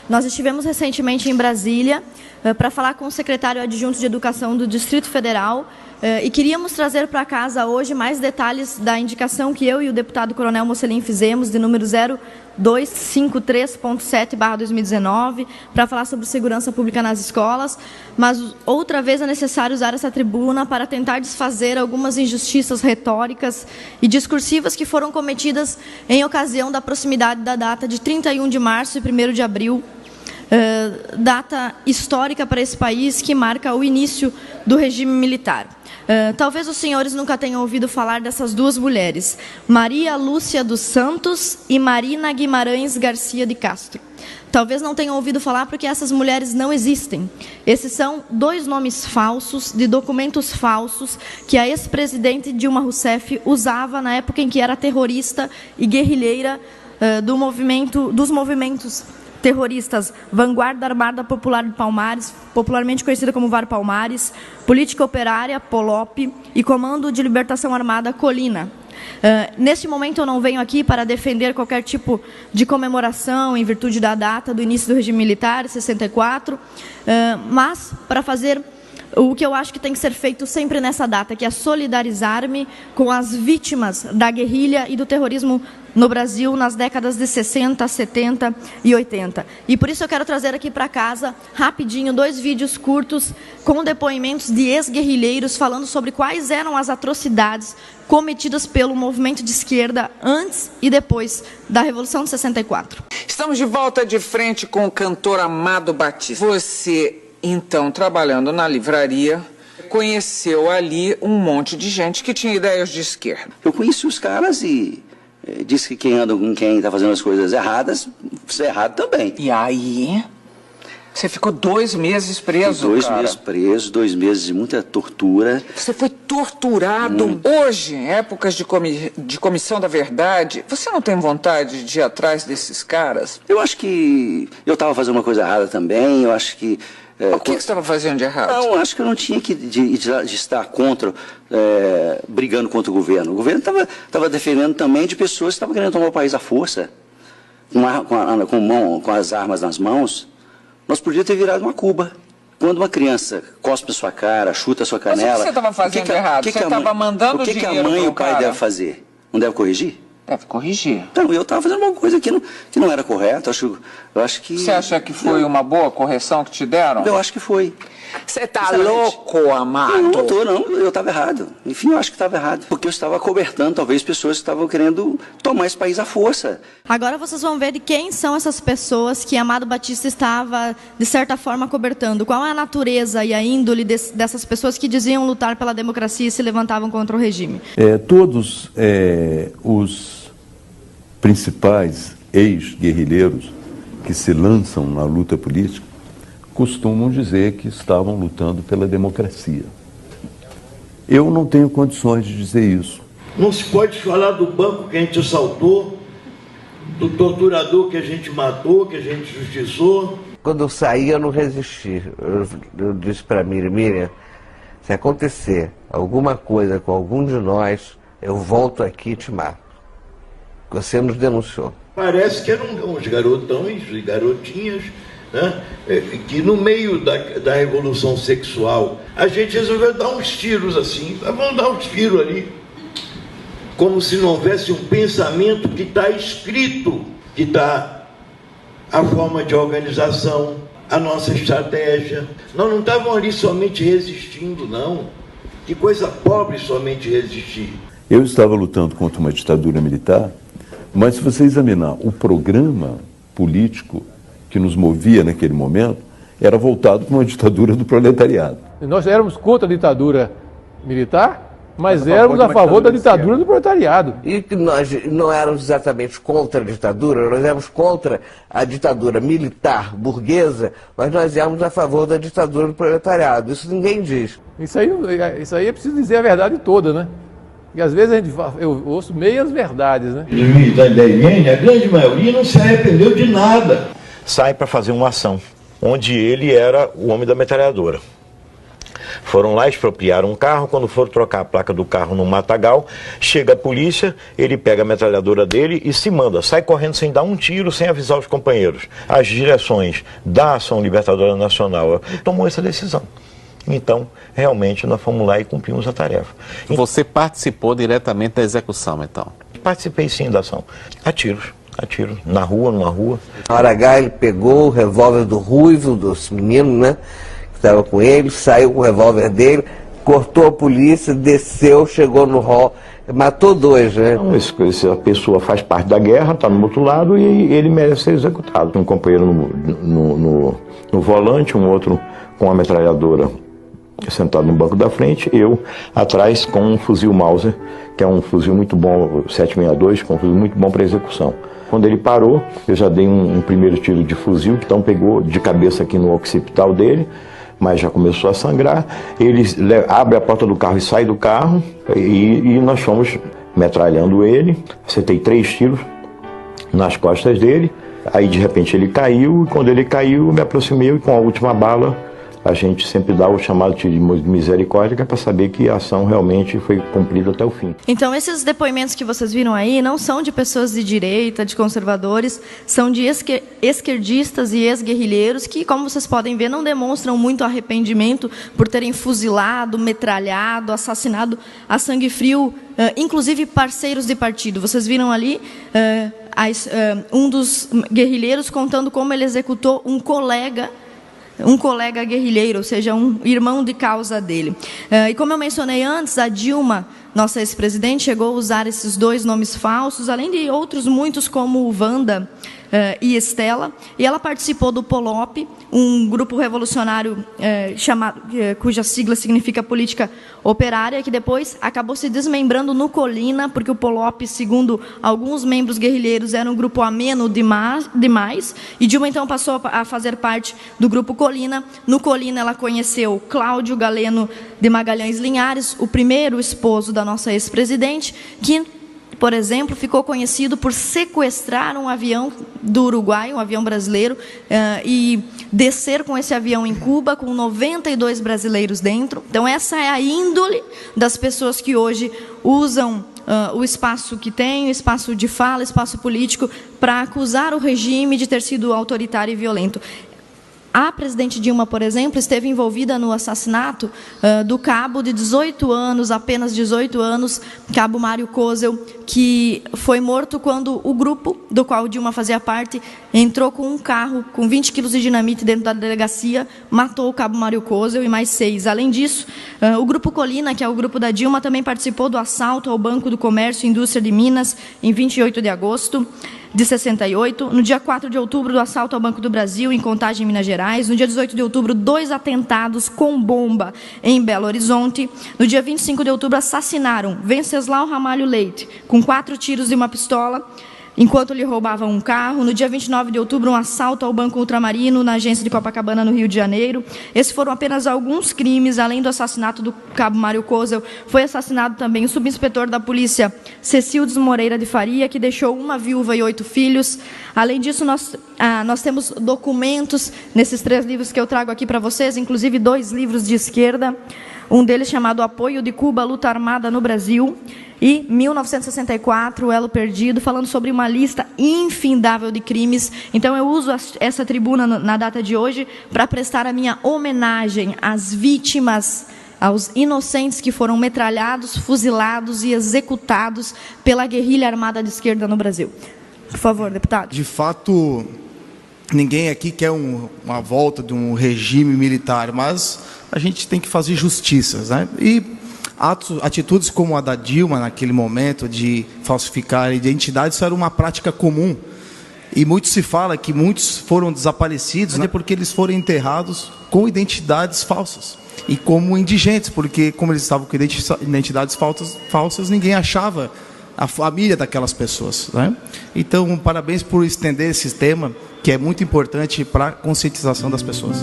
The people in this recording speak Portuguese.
Nós estivemos recentemente em Brasília para falar com o secretário adjunto de Educação do Distrito Federal e queríamos trazer para casa hoje mais detalhes da indicação que eu e o deputado Coronel Mocelin fizemos, de número 0253.7/2019, para falar sobre segurança pública nas escolas, mas outra vez é necessário usar essa tribuna para tentar desfazer algumas injustiças retóricas e discursivas que foram cometidas em ocasião da proximidade da data de 31 de março e 1º de abril, data histórica para esse país que marca o início do regime militar. Talvez os senhores nunca tenham ouvido falar dessas duas mulheres, Maria Lúcia dos Santos e Marina Guimarães Garcia de Castro. Talvez não tenham ouvido falar porque essas mulheres não existem. Esses são dois nomes falsos, de documentos falsos, que a ex-presidente Dilma Rousseff usava na época em que era terrorista e guerrilheira dos movimentos terroristas Vanguarda Armada Popular de Palmares, popularmente conhecida como VAR Palmares, Política Operária, POLOP, e Comando de Libertação Armada, Colina. Neste momento eu não venho aqui para defender qualquer tipo de comemoração em virtude da data do início do regime militar, 64, mas para fazer o que eu acho que tem que ser feito sempre nessa data, que é solidarizar-me com as vítimas da guerrilha e do terrorismo no Brasil nas décadas de 60, 70 e 80. E por isso eu quero trazer aqui para casa, rapidinho, 2 vídeos curtos com depoimentos de ex-guerrilheiros falando sobre quais eram as atrocidades cometidas pelo movimento de esquerda antes e depois da Revolução de 64. Estamos de volta de frente com o cantor Amado Batista. Você, então, trabalhando na livraria, conheceu ali um monte de gente que tinha ideias de esquerda. Eu conheci os caras e disse que quem anda com quem está fazendo as coisas erradas, isso é errado também. E aí, você ficou 2 meses preso, 2 meses preso, 2 meses de muita tortura. Você foi torturado. Hoje, em épocas de comissão da verdade, você não tem vontade de ir atrás desses caras? Eu acho que eu estava fazendo uma coisa errada também, eu acho que... O que você estava fazendo de errado? Não, acho que eu não tinha que de estar contra, brigando contra o governo. O governo estava defendendo também de pessoas que estavam querendo tomar o país à força, com as armas nas mãos. Nós podíamos ter virado uma Cuba. Quando uma criança cospe a sua cara, chuta a sua canela... Mas o que você estava fazendo de errado? Você estava mandando dinheiro para o cara? O que a mãe e o pai devem fazer? Não deve corrigir? Deve corrigir. Então, eu estava fazendo uma coisa que não era correta. Eu acho que... Você acha que foi uma boa correção que te deram? Eu acho que foi. Você tá louco, Amado? Não, não tô, não. Eu estava errado. Enfim, eu acho que estava errado. Porque eu estava cobertando, talvez, pessoas que estavam querendo tomar esse país à força. Agora vocês vão ver de quem são essas pessoas que Amado Batista estava, de certa forma, cobertando. Qual é a natureza e a índole dessas pessoas que diziam lutar pela democracia e se levantavam contra o regime? Todos os principais ex-guerrilheiros que se lançam na luta política costumam dizer que estavam lutando pela democracia. Eu não tenho condições de dizer isso. Não se pode falar do banco que a gente assaltou, do torturador que a gente matou, que a gente justiçou. Quando eu saí, eu não resisti. Eu disse para Miriam, se acontecer alguma coisa com algum de nós, eu volto aqui e te mato. Você nos denunciou. Parece que eram uns garotões e garotinhas, né, que no meio da revolução sexual, a gente resolveu dar uns tiros assim, vamos dar uns tiros ali, como se não houvesse um pensamento que está escrito, que está a forma de organização, a nossa estratégia. Nós não estávamos ali somente resistindo, não. Que coisa pobre somente resistir. Eu estava lutando contra uma ditadura militar, mas se você examinar o programa político que nos movia naquele momento, era voltado para uma ditadura do proletariado. Nós éramos contra a ditadura militar, mas éramos a favor da ditadura do proletariado. E que nós não éramos exatamente contra a ditadura, nós éramos contra a ditadura militar burguesa, mas nós éramos a favor da ditadura do proletariado. Isso ninguém diz. Isso aí é preciso dizer a verdade toda, né? E às vezes eu ouço meias verdades, né? Os militantes da IEN, a grande maioria não se arrependeu de nada. Sai para fazer uma ação, onde ele era o homem da metralhadora. Foram lá, expropriaram um carro, quando foram trocar a placa do carro no matagal, chega a polícia, ele pega a metralhadora dele e se manda, sai correndo sem dar um tiro, sem avisar os companheiros. As direções da Ação Libertadora Nacional tomou essa decisão. Então, realmente, nós fomos lá e cumprimos a tarefa. Você participou diretamente da execução, então? Participei sim da ação. A tiros, na rua, numa rua. Na hora H ele pegou o revólver do Ruivo, dos meninos, né, que estava com ele, saiu com o revólver dele, cortou a polícia, desceu, chegou no hall, matou 2, né? Então, essa pessoa faz parte da guerra, está no outro lado e ele merece ser executado. Um companheiro no volante, um outro com a metralhadora sentado no banco da frente, eu atrás com um fuzil Mauser, que é um fuzil muito bom, 762, que é um fuzil muito bom para execução. Quando ele parou, eu já dei um primeiro tiro de fuzil, que então pegou de cabeça aqui no occipital dele, mas já começou a sangrar. Ele abre a porta do carro e sai do carro, e nós fomos metralhando ele. Acertei 3 tiros nas costas dele, aí de repente ele caiu, e quando ele caiu eu me aproximei e com a última bala a gente sempre dá o chamado de misericórdia, que é para saber que a ação realmente foi cumprida até o fim. Então, esses depoimentos que vocês viram aí não são de pessoas de direita, de conservadores, são de esquerdistas e ex-guerrilheiros que, como vocês podem ver, não demonstram muito arrependimento por terem fuzilado, metralhado, assassinado a sangue frio, inclusive parceiros de partido. Vocês viram ali um dos guerrilheiros contando como ele executou um colega guerrilheiro, ou seja, um irmão de causa dele. E como eu mencionei antes, a Dilma, nossa ex-presidente, chegou a usar esses 2 nomes falsos, além de outros muitos como Wanda e Estela, e ela participou do POLOP, um grupo revolucionário cuja sigla significa Política Operária, que depois acabou se desmembrando no Colina, porque o POLOP, segundo alguns membros guerrilheiros, era um grupo ameno demais, e Dilma então passou a fazer parte do grupo Colina. No Colina ela conheceu Cláudio Galeno de Magalhães Linhares, o primeiro esposo da nossa ex-presidente, que, por exemplo, ficou conhecido por sequestrar um avião do Uruguai, um avião brasileiro, e descer com esse avião em Cuba, com 92 brasileiros dentro. Então, essa é a índole das pessoas que hoje usam o espaço que tem, o espaço de fala, espaço político, para acusar o regime de ter sido autoritário e violento. A presidente Dilma, por exemplo, esteve envolvida no assassinato do cabo de 18 anos, apenas 18 anos, cabo Mário Kozel, que foi morto quando o grupo do qual Dilma fazia parte entrou com um carro com 20 quilos de dinamite dentro da delegacia, matou o cabo Mário Kozel e mais 6. Além disso, o grupo Colina, que é o grupo da Dilma, também participou do assalto ao Banco do Comércio e Indústria de Minas, em 28 de agosto de 68, no dia 4 de outubro, do assalto ao Banco do Brasil, em Contagem, Minas Gerais, no dia 18 de outubro, 2 atentados com bomba em Belo Horizonte, no dia 25 de outubro, assassinaram Venceslau Ramalho Leite, com 4 tiros de uma pistola, enquanto lhe roubavam um carro. No dia 29 de outubro, um assalto ao Banco Ultramarino, na agência de Copacabana, no Rio de Janeiro. Esses foram apenas alguns crimes. Além do assassinato do cabo Mário Kozel, foi assassinado também o subinspetor da polícia, Cecildes Moreira de Faria, que deixou uma viúva e 8 filhos. Além disso, nós temos documentos nesses 3 livros que eu trago aqui para vocês, inclusive 2 livros de esquerda. Um deles chamado Apoio de Cuba à Luta Armada no Brasil, e 1964, O Elo Perdido, falando sobre uma lista infindável de crimes. Então eu uso essa tribuna na data de hoje para prestar a minha homenagem às vítimas, aos inocentes que foram metralhados, fuzilados e executados pela guerrilha armada de esquerda no Brasil. Por favor, deputado. De fato, ninguém aqui quer uma volta de um regime militar, mas a gente tem que fazer justiças, né? E atitudes como a da Dilma, naquele momento, de falsificar identidades, isso era uma prática comum. E muito se fala que muitos foram desaparecidos, né, porque eles foram enterrados com identidades falsas. E como indigentes, porque como eles estavam com identidades falsas, ninguém achava a família daquelas pessoas, né? Então, parabéns por estender esse tema, que é muito importante para a conscientização das pessoas.